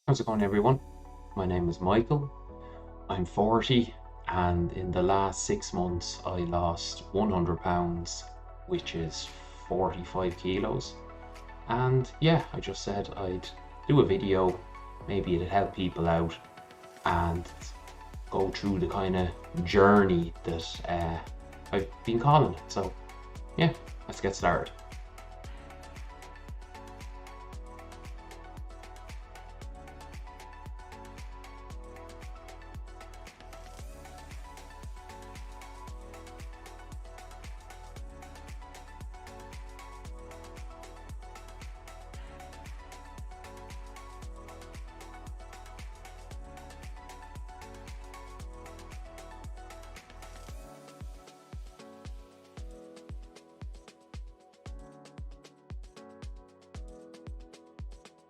How's it going, everyone? My name is Michael. I'm 40, and in the last 6 months, I lost 100 pounds, which is 45 kilos. And yeah, I just said I'd do a video, maybe it'd help people out and go through the kind of journey that I've been calling it. So yeah, let's get started.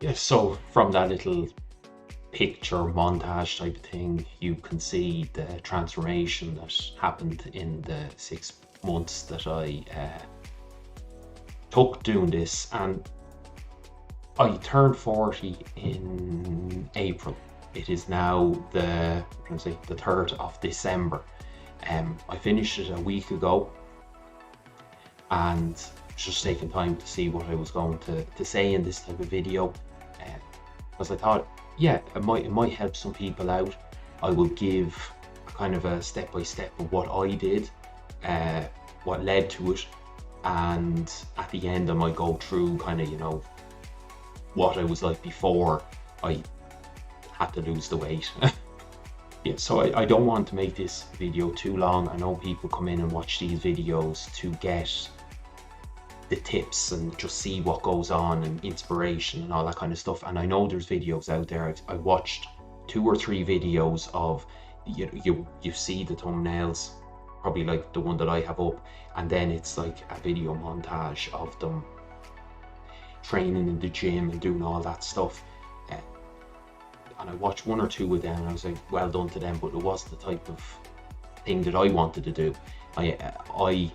Yeah, so from that little picture montage type of thing, you can see the transformation that happened in the 6 months that I took doing this. And I turned 40 in April. It is now the 3rd of December. I finished it a week ago and just taking time to see what I was going to say in this type of video. Because I thought, yeah, it might help some people out. I will give kind of a step-by-step of what I did, what led to it, and at the end I might go through kind of, what I was like before I had to lose the weight. Yeah, so I don't want to make this video too long. I know people come in and watch these videos to get the tips and just see what goes on and inspiration and all that kind of stuff. And I know there's videos out there. I've watched 2 or 3 videos of you see the thumbnails, probably like the one that I have up, and then it's like a video montage of them training in the gym and doing all that stuff. And I watched 1 or 2 of them and I was like, well done to them, but it wasn't the type of thing that I wanted to do. I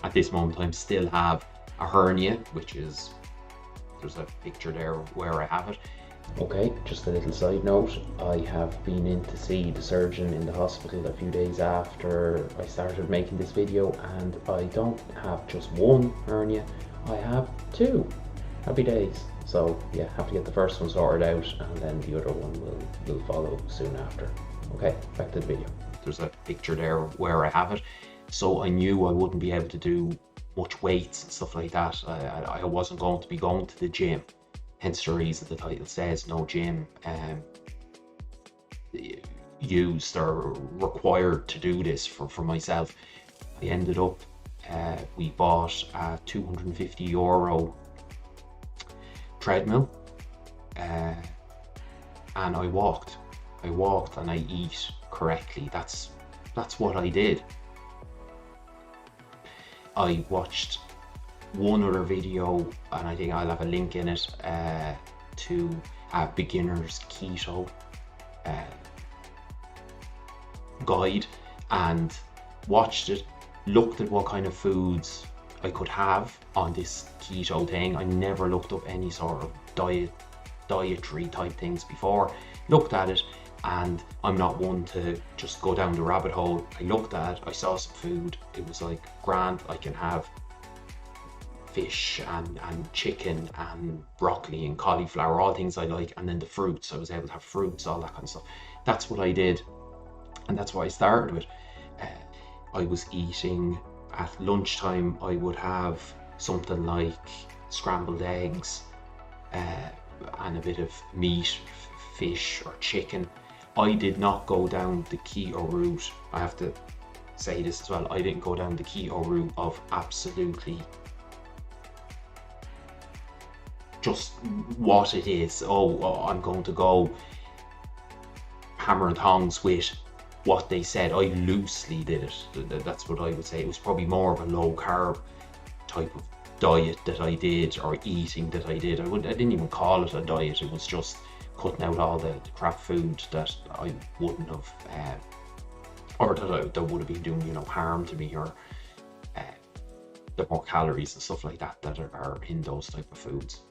at this moment in time still have a hernia, which is, there's a picture there where I have it. Okay, just a little side note, I have been in to see the surgeon in the hospital a few days after I started making this video, and I don't have just one hernia, I have 2. Happy days. So yeah, have to get the first one sorted out and then the other one will follow soon after. Okay, back to the video. There's a picture there where I have it. So I knew I wouldn't be able to do much weights and stuff like that. I wasn't going to be going to the gym, hence the reason the title says no gym used or required to do this for myself. I ended up, we bought a €250 treadmill, and I walked and I eat correctly. That's what I did. I watched one other video, and I think I'll have a link in it, to a beginner's keto guide, and watched it, looked at what kind of foods I could have on this keto thing. I never looked up any sort of dietary type things before. Looked at it, and I'm not one to just go down the rabbit hole. I looked at it, I saw some food, it was like, grand, I can have fish and chicken and broccoli and cauliflower, all things I like, and then the fruits, I was able to have fruits, all that kind of stuff. That's what I did, and that's what I started with. I was eating at lunchtime, I would have something like scrambled eggs and a bit of meat, fish or chicken. I did not go down the keto route. I have to say this as well. I didn't go down the keto route of absolutely just what it is. Oh, I'm going to go hammer and tongs with what they said. I loosely did it. That's what I would say. It was probably more of a low carb type of diet that I did, or eating that I did. I didn't even call it a diet. It was just cutting out all the crap food that I wouldn't have, or that would have been doing, harm to me, or the more calories and stuff like that are in those type of foods.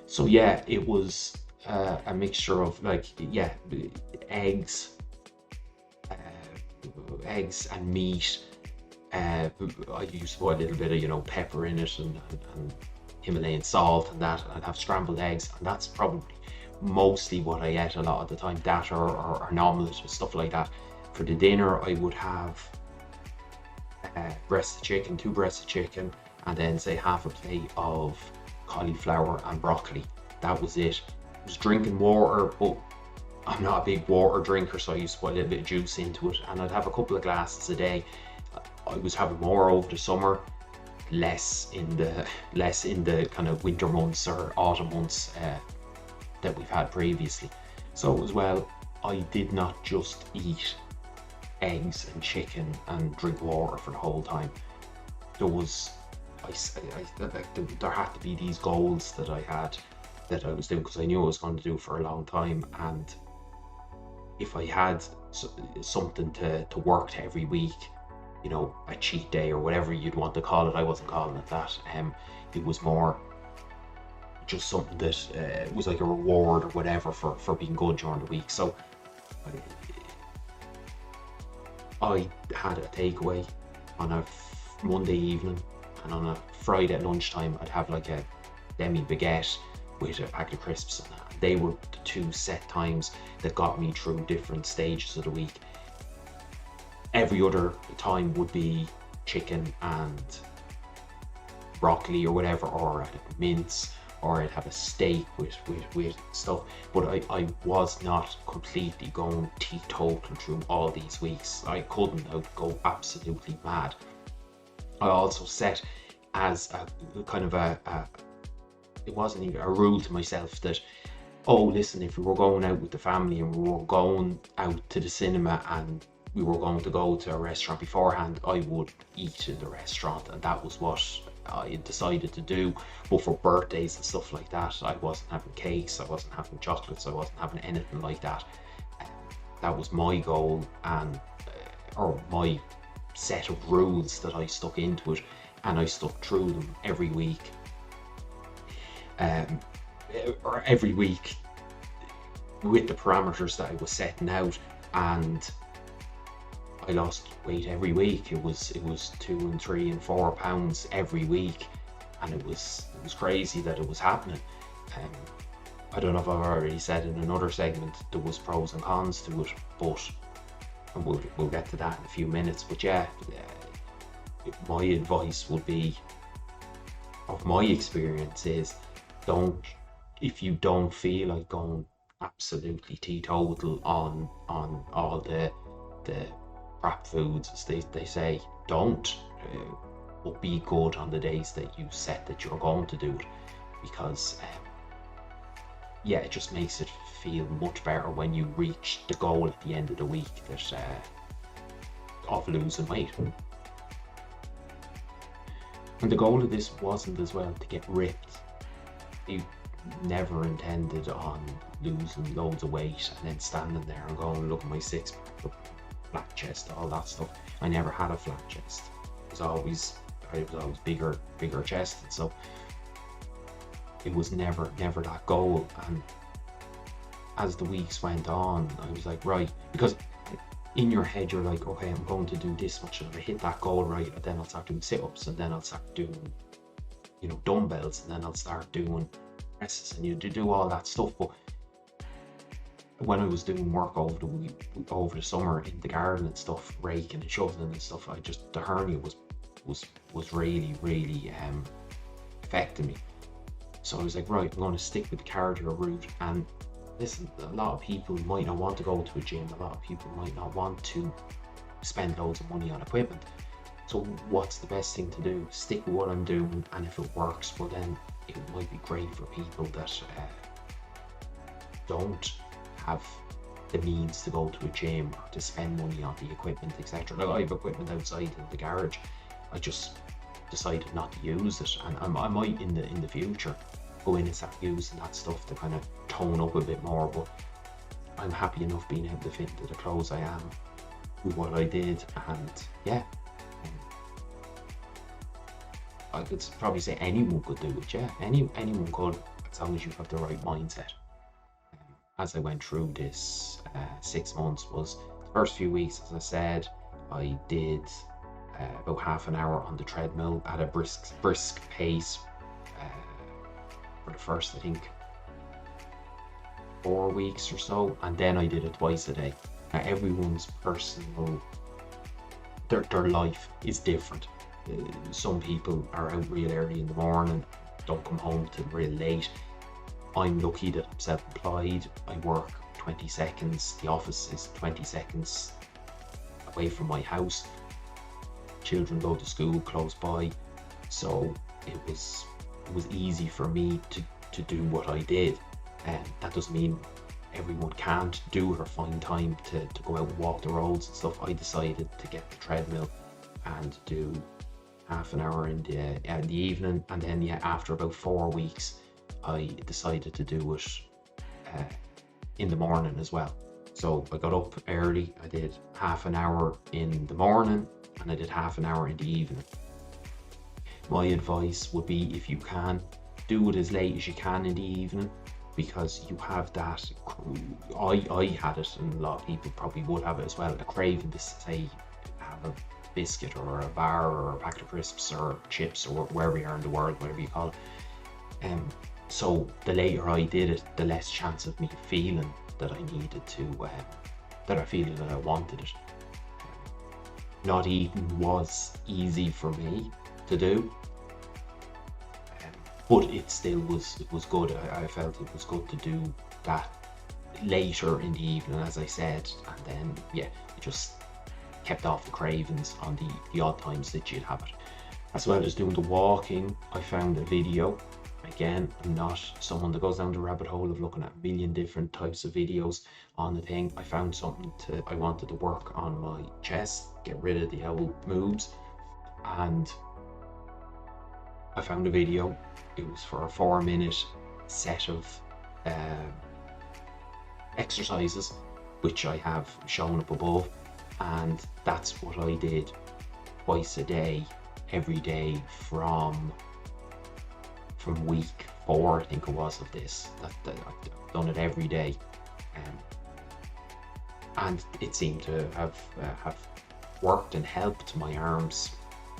So yeah, it was a mixture of like, yeah, eggs, uh, eggs and meat. I used to put a little bit of, pepper in it, and Himalayan salt and that. I'd have scrambled eggs, and that's probably mostly what I ate a lot of the time. That or an omelette or stuff like that. For the dinner, I would have breasts of chicken, 2 breasts of chicken, and then say half a plate of cauliflower and broccoli. That was it. I was drinking water, but I'm not a big water drinker, so I used to put a little bit of juice into it, and I'd have a couple of glasses a day. I was having more over the summer, less in the kind of winter months or autumn months that we've had previously. So as well, I did not just eat eggs and chicken and drink water for the whole time. There was, there had to be these goals that I had, that I was doing, because I knew I was going to do for a long time. And if I had something to work to every week, a cheat day or whatever you'd want to call it, I wasn't calling it that. It was more just something that was like a reward or whatever for being good during the week. So I had a takeaway on a Monday evening, and on a Friday at lunchtime I'd have like a demi baguette with a packet of crisps and that. They were the 2 set times that got me through different stages of the week. Every other time would be chicken and broccoli or whatever, or I'd have mince, or I'd have a steak with stuff. But I was not completely going teetotal through all these weeks. I couldn't. I'd go absolutely mad. I also set as a kind of it wasn't even a rule to myself that, oh listen, if we were going out with the family and we were going out to the cinema and we were going to go to a restaurant beforehand, I would eat in the restaurant, and that was what I decided to do. But for birthdays and stuff like that, I wasn't having cakes, I wasn't having chocolates, I wasn't having anything like that. That was my goal, and or my set of rules that I stuck into it, and I stuck through them every week. Or every week with the parameters that I was setting out, and I lost weight every week. It was 2 and 3 and 4 pounds every week, and it was crazy that it was happening. I don't know if I've already said in another segment there was pros and cons to it, but we'll get to that in a few minutes. But yeah, my advice would be, of my experience, is if you don't feel like going absolutely teetotal on all the crap foods, as they say, don't. But be good on the days that you set that you're going to do it, because yeah, it just makes it feel much better when you reach the goal at the end of the week of losing weight. And the goal of this wasn't as well to get ripped. You never intended on losing loads of weight and then standing there and going, look at my 6-pack, flat chest, all that stuff. I never had a flat chest. I was always bigger chested, so it was never that goal. And as the weeks went on, I was like, right, because in your head you're like, okay, I'm going to do this much, and if I hit that goal right, and then I'll start doing sit-ups, and then I'll start doing dumbbells, and then I'll start doing presses, and you do all that stuff. But when I was doing work over the summer in the garden and stuff, raking and shoveling and stuff, the hernia was really affecting me. So I was like, right, I'm going to stick with the cardio route. And listen, a lot of people might not want to go to a gym, a lot of people might not want to spend loads of money on equipment. So what's the best thing to do? Stick with what I'm doing, and if it works, well then it might be great for people that don't have the means to go to a gym or to spend money on the equipment, etc. Like, I have equipment outside in the garage. I just decided not to use it, and I might in the future go in and start using that stuff to kind of tone up a bit more. But I'm happy enough being able to fit into the clothes I am with what I did, and yeah, I could probably say anyone could do it. Yeah, anyone could, as long as you have the right mindset. as I went through this 6 months was the first few weeks, as I said, I did about half an hour on the treadmill at a brisk pace for the first, I think, 4 weeks or so, and then I did it twice a day. Now, everyone's personal, their life is different. Some people are out real early in the morning, don't come home till real late. I'm lucky that I'm self-employed. I work 20 seconds. The office is 20 seconds away from my house. Children go to school close by, so it was easy for me to do what I did. And that doesn't mean everyone can't do it or find time to go out and walk the roads and stuff. I decided to get the treadmill and do half an hour in the evening, and then after about 4 weeks I decided to do it in the morning as well. So I got up early, I did half an hour in the morning and I did half an hour in the evening. My advice would be, if you can, do it as late as you can in the evening, because you have that, I had it, and a lot of people probably would have it as well, a craving to say have a biscuit or a bar or a packet of crisps or chips or wherever you are in the world, whatever you call it. So the later I did it, the less chance of me feeling that I needed to, that I wanted it. Not eating was easy for me to do, but it still was good. I felt it was good to do that later in the evening, as I said, and then it just kept off the cravings on the odd times that you'd have it. As well as doing the walking, I found a video. Again, I'm not someone that goes down the rabbit hole of looking at a million different types of videos on the thing. I found something I wanted to work on my chest, get rid of the old moves, and I found a video. It was for a 4-minute set of exercises, which I have shown up above, and that's what I did twice a day, every day from week 4, I think it was, of this. That I've done it every day, and it seemed to have worked and helped. My arms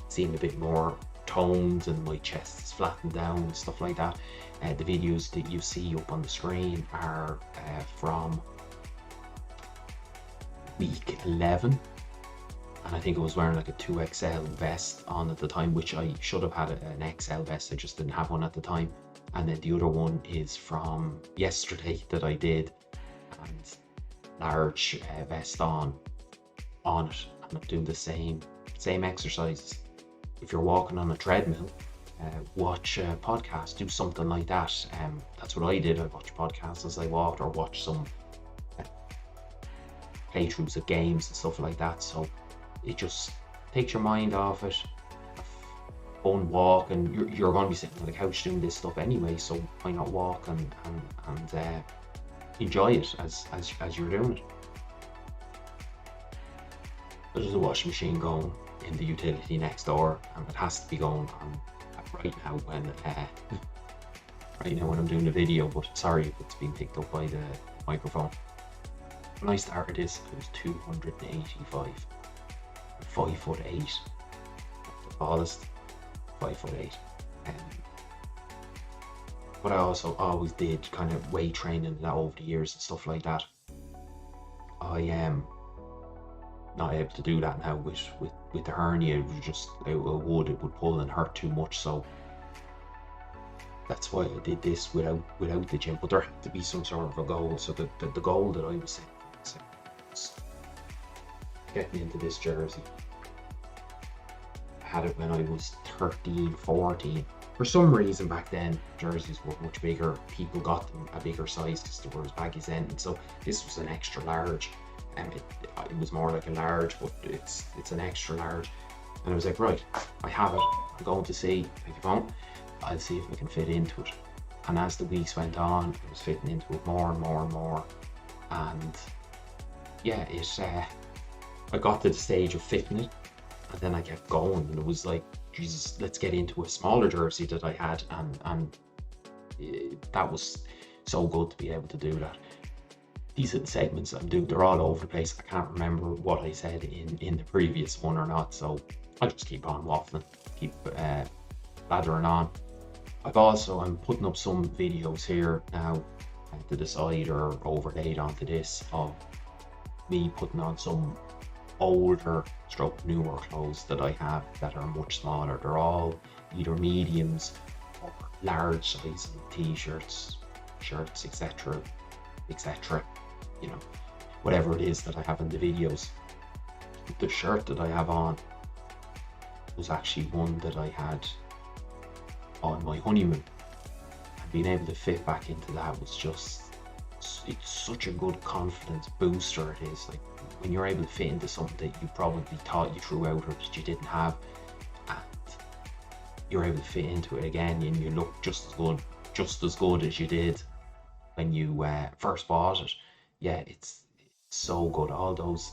seemed a bit more toned and my chest is flattened down and stuff like that. The videos that you see up on the screen are from week 11, and I think I was wearing like a 2XL vest on at the time, which I should have had an XL vest, I just didn't have one at the time. And then the other one is from yesterday that I did, and large vest on it, and I'm doing the same exercises. If you're walking on a treadmill, watch a podcast, do something like that. That's what I did. I watched podcasts as I walked, or watched some playthroughs of games and stuff like that. So it just takes your mind off it. Fun walk, and you're going to be sitting on the couch doing this stuff anyway, so why not walk and enjoy it as you're doing it. There's a washing machine going in the utility next door, and it has to be going on right now when I'm doing the video, but sorry if it's being picked up by the microphone. When I started this, it was 285, 5'8", the tallest, 5'8". But I also always did kind of weight training over the years and stuff like that. I am not able to do that now with the hernia. It would pull and hurt too much, so that's why I did this without the gym. But there had to be some sort of a goal. So the goal that I was setting was get me into this jersey. I had it when I was 13, 14. For some reason back then, jerseys were much bigger. People got them a bigger size because they were as baggy then. And so this was an extra large. It was more like a large, but it's an extra large. And I was like, right, I have it. I'm going to see. If you won't, I'll see if I can fit into it. And as the weeks went on, I was fitting into it more and more and more. And yeah, I got to the stage of fitting it, and then I kept going, and it was like, Jesus, let's get into a smaller jersey that I had, and that was so good to be able to do that. these are the segments I'm doing. They're all over the place. I can't remember what I said in the previous one or not, so I'll just keep on waffling, keep blathering on. I'm putting up some videos here now to the side or overlaid onto this of me putting on some older stroke newer clothes that I have that are much smaller. They're all either mediums or large size t-shirts, shirts, etc, etc, you know, whatever it is that I have in the videos. The shirt that I have on was actually one that I had on my honeymoon, and being able to fit back into that was just, it's such a good confidence booster. It is like when you're able to fit into something that you probably thought you threw out or that you didn't have, and you're able to fit into it again, and you look just as good as you did when you first bought it. Yeah, it's so good. All those,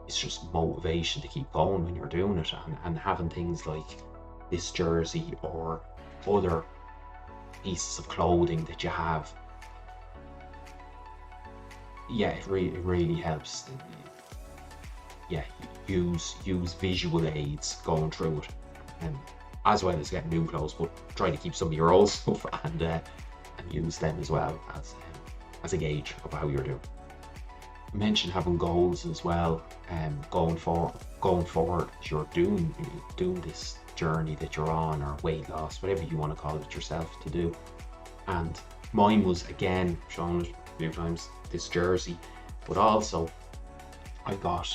it's just motivation to keep going when you're doing it, and having things like this jersey or other pieces of clothing that you have. Yeah, it really helps. Yeah, use visual aids going through it, and as well as getting new clothes, but try to keep some of your old stuff and use them as well as a gauge of how you're doing. I mentioned having goals as well, going forward as you're doing this journey that you're on, or weight loss, whatever you want to call it yourself, to do. And mine was, again, shown it a few times, this jersey, but also I got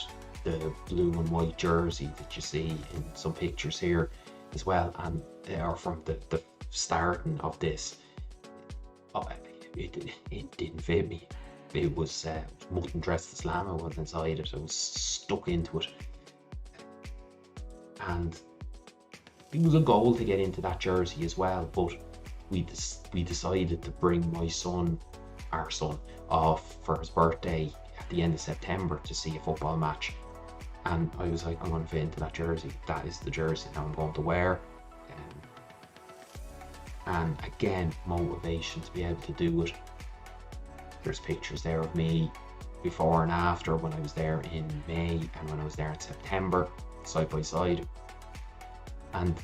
the blue and white jersey that you see in some pictures here as well, and they are from the starting of this. It didn't fit me. It was mutton dressed slam. I was inside it. I was stuck into it, and it was a goal to get into that jersey as well. But we decided to bring our son, off for his birthday at the end of September to see a football match, and I was like, I'm going to fit into that jersey. That is the jersey that I'm going to wear. And again, motivation to be able to do it. There's pictures there of me before and after, when I was there in May and when I was there in September, side by side. And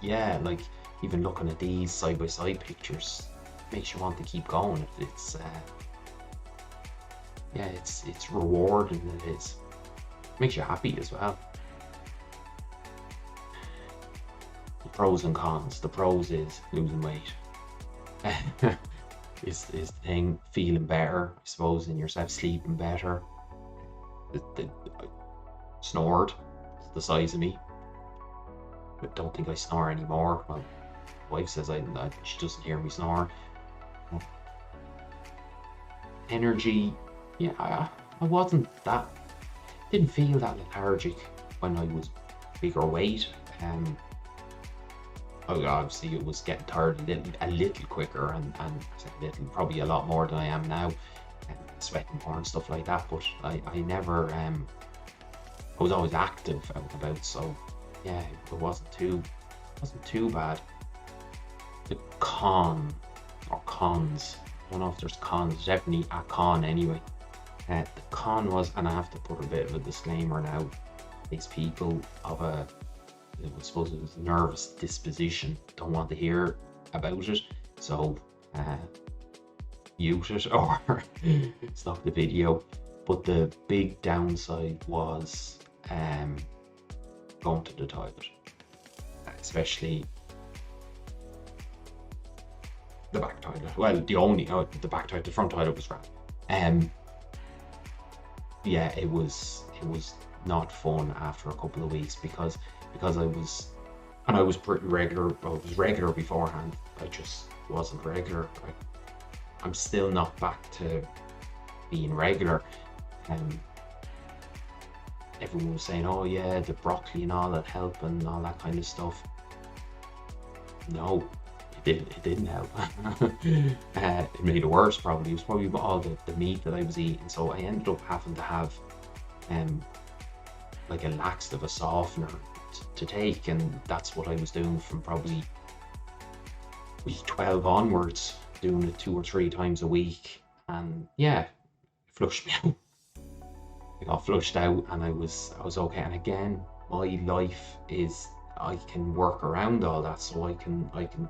yeah, like even looking at these side by side pictures makes you want to keep going. It's rewarding. It makes you happy as well. The pros and cons. The pros is losing weight. is the thing. Feeling better, I suppose, in yourself, sleeping better. I snored the size of me. I don't think I snore anymore. Well, my wife says she doesn't hear me snore. Energy, yeah, I wasn't that, didn't feel that lethargic when I was bigger weight. Obviously it was getting tired a little quicker, and probably a lot more than I am now, sweating more and stuff like that. But I never, I was always active out and about, so yeah, it wasn't too bad. The cons, I don't know if there's cons, there's definitely a con anyway. The con was, and I have to put a bit of a disclaimer now, these people of I suppose it was a nervous disposition, don't want to hear about it, so mute it or stop the video. But the big downside was going to the toilet, especially the back toilet. Well, the back toilet, the front toilet was grand. Yeah, it was not fun after a couple of weeks, because I was pretty regular. I was regular beforehand. I just wasn't regular. I'm still not back to being regular. Everyone was saying, oh yeah, the broccoli and all that help and all that kind of stuff. No, it didn't help. It made it worse probably. It was probably all the meat that I was eating. So I ended up having to have like a laxative, a softener to take, and that's what I was doing from probably week 12 onwards, doing it 2 or 3 times a week. And yeah, flushed me out. I got flushed out, and I was okay. And again, my life is, I can work around all that, so I can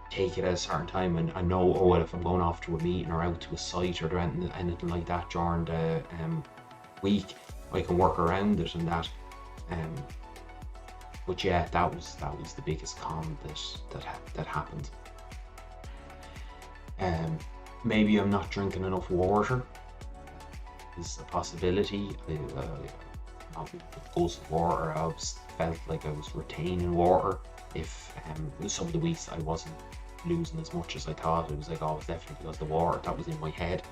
take it at a certain time, and I know, oh well, if I'm going off to a meeting or out to a site or anything like that during the week, I can work around it and that. But yeah, that was the biggest con that happened. Maybe I'm not drinking enough water is a possibility. Not dose of water. I felt like I was retaining water. If some of the weeks I wasn't losing as much as I thought, it was like, oh, it's definitely because of the water that was in my head.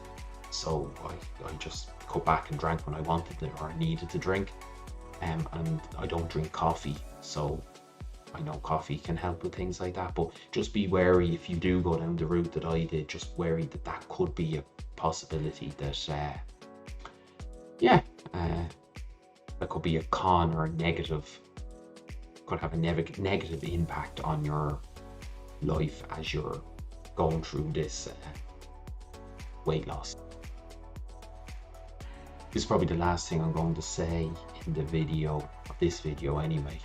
So I just cut back and drank when I wanted it or needed to drink. And I don't drink coffee, so I know coffee can help with things like that, but just be wary if you do go down the route that I did. Just wary that could be a possibility that that could be a con or a negative, could have a negative impact on your life as you're going through this weight loss. This is probably the last thing I'm going to say in this video anyway.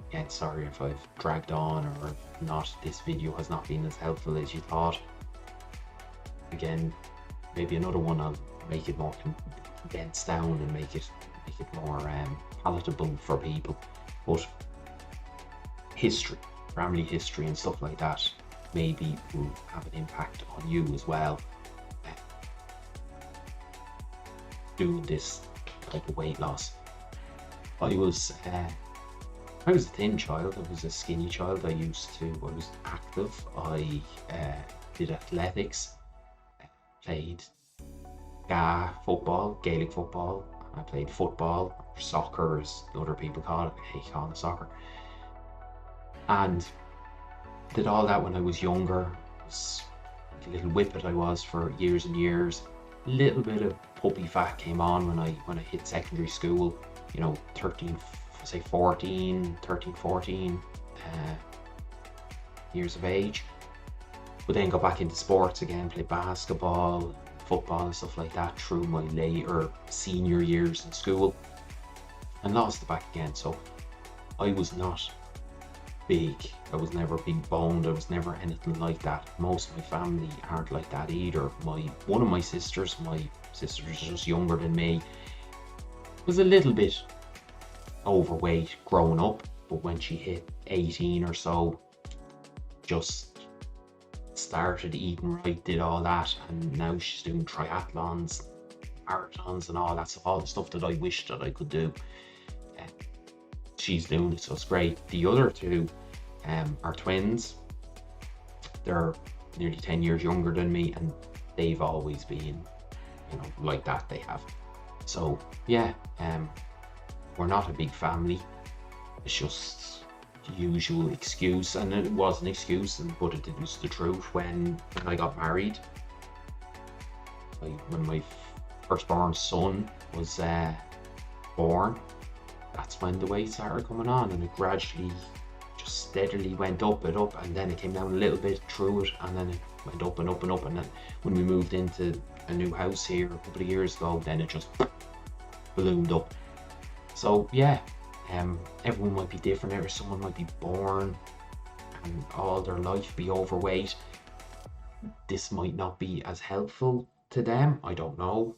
Again, sorry if I've dragged on or not. This video has not been as helpful as you thought. Again, maybe another one I'll make it more condensed down and make it more palatable for people. But history, family history and stuff like that maybe will have an impact on you as well. Doing this type of weight loss. I was a thin child. I was a skinny child. I was active. I did athletics, played Gaelic football. I played football, soccer as other people call it. I hate calling it soccer. And did all that when I was younger. Was like a little whippet I was for years and years. A little bit of puppy fat came on when I hit secondary school. 13, 14 years of age. But then got back into sports again, played basketball, football and stuff like that through my later senior years in school, and lost it back again. So I was not big. I was never big boned. I was never anything like that. Most of my family aren't like that either. One of my sisters just younger than me, was a little bit overweight growing up, but when she hit 18 or so, just started eating right, did all that, and now she's doing triathlons, marathons and all that stuff, all the stuff that I wish that I could do. She's doing it, so it's great. The other two are twins. They're nearly 10 years younger than me, and they've always been, like that. They have. So yeah, we're not a big family. It's just the usual excuse, and it was an excuse, but it was the truth. When I got married, when my firstborn son was born, that's when the weight started coming on, and it gradually, just steadily went up, and then it came down a little bit through it, and then it went up and up and up, and then when we moved into a new house here a couple of years ago, then it just ballooned up. So yeah, everyone might be different. Someone might be born and all their life be overweight. This might not be as helpful to them, I don't know,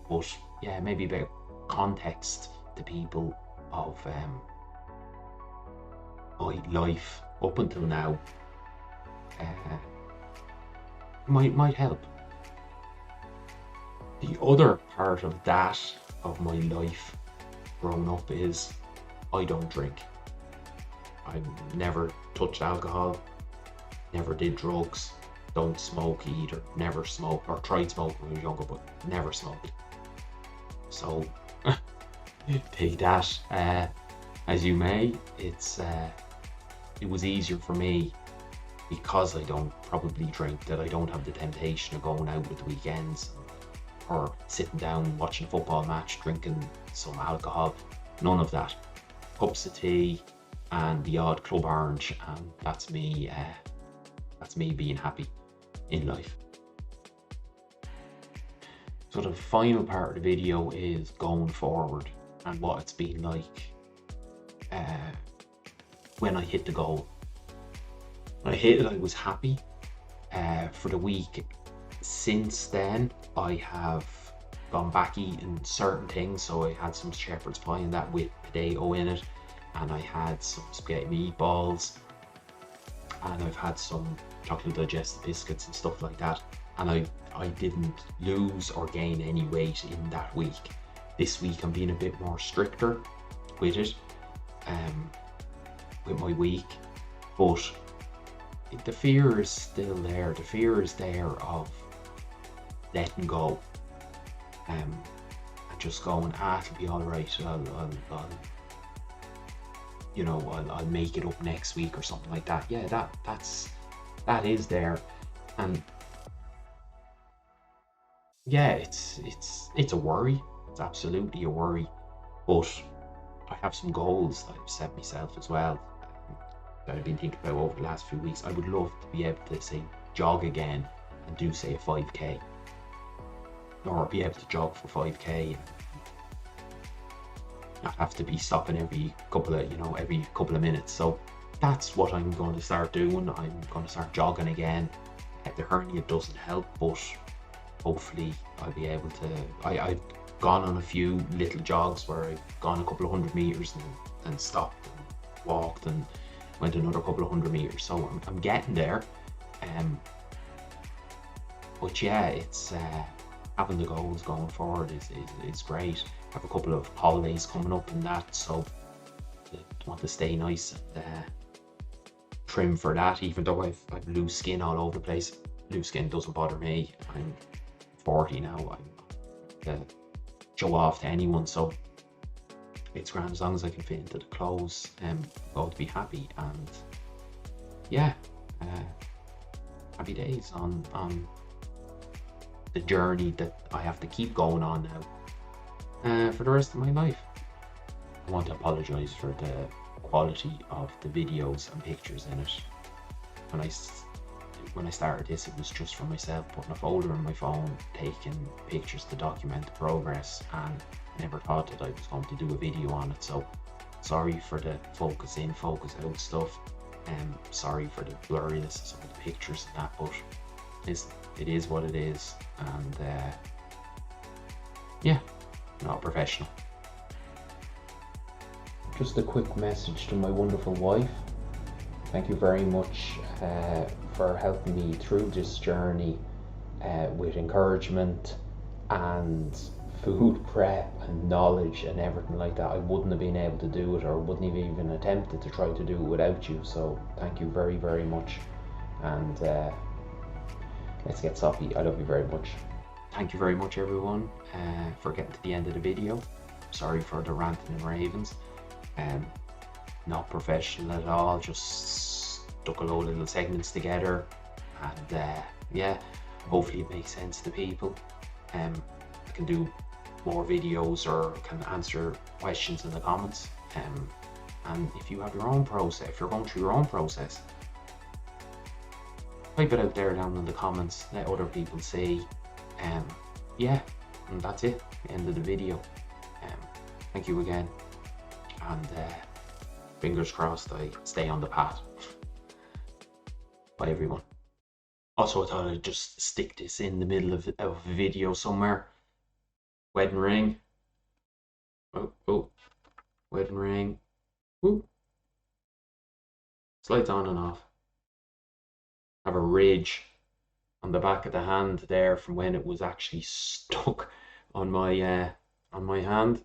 but yeah, maybe a bit of context to people of my life up until now might help. The other part of that, of my life growing up, is I don't drink. I never touched alcohol, never did drugs, don't smoke either, never smoked, or tried smoking when I was younger, but never smoked. So take that as you may. It was easier for me because I don't probably drink, that I don't have the temptation of going out at the weekends or sitting down watching a football match, drinking some alcohol. None of that. Cups of tea and the odd Club Orange, and that's me being happy in life. So the final part of the video is going forward and what it's been like when I hit the goal. When I hit it, I was happy. For the week since then, I have gone back eating certain things. So I had some shepherd's pie and that with potato in it, and I had some spaghetti meatballs, and I've had some chocolate digestive biscuits and stuff like that, and I didn't lose or gain any weight in that week. This week I'm being a bit more stricter with it, with my week, but the fear is still there. The fear is there of letting go, and just going, it'll be all right. I'll make it up next week or something like that. Yeah, that is there, and yeah, it's a worry. It's absolutely a worry, but I have some goals that I've set myself as well, that I've been thinking about over the last few weeks. I would love to be able to, say, jog again and do, say, a 5k, or be able to jog for 5k, not have to be stopping every couple of minutes. So that's what I'm going to start doing. I'm going to start jogging again. The hernia doesn't help, but hopefully I'll be able to. I've gone on a few little jogs where I've gone a couple of 100 meters and stopped and walked and went another couple of 100 meters. So I'm getting there. But yeah, it's having the goals going forward is great. I have a couple of holidays coming up and that, so I want to stay nice and trim for that, even though I've loose skin all over the place. Loose skin doesn't bother me. I'm 40 now. I'm show off to anyone, so it's grand as long as I can fit into the clothes. I'm going to be happy, and yeah, happy days on the journey that I have to keep going on now for the rest of my life. I want to apologize for the quality of the videos and pictures in it. When I started this, it was just for myself, putting a folder in my phone, taking pictures to document the progress, and never thought that I was going to do a video on it. So sorry for the focus in, focus out stuff, and sorry for the blurriness of some of the pictures and that, but it is what it is, and yeah, not professional. Just a quick message to my wonderful wife. Thank you very much for helping me through this journey with encouragement and food prep and knowledge and everything like that. I wouldn't have been able to do it, or wouldn't have even attempted to try to do it without you. So thank you very, very much, and let's get soppy. I love you very much. Thank you very much, everyone, for getting to the end of the video. Sorry for the ranting and ravens. Not professional at all, just stuck a load of little segments together, and yeah, hopefully it makes sense to people. I can do more videos or can answer questions in the comments, and if you have your own process, if you're going through your own process, type it out there down in the comments, let other people see. Yeah, and that's it, the end of the video. Thank you again, and fingers crossed I stay on the path. Bye everyone. Also, I thought I'd just stick this in the middle of a video somewhere. Wedding ring. Oh, wedding ring. Ooh. Slides on and off. Have a ridge on the back of the hand there from when it was actually stuck on my hand.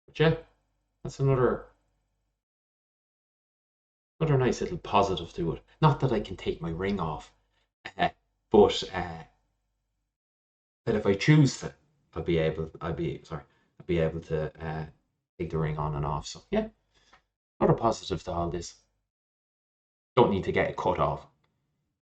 But yeah, that's another nice little positive to it. Not that I can take my ring off, but that if I choose to, I'll be able to take the ring on and off. So yeah, another positive to all this. Don't need to get it cut off.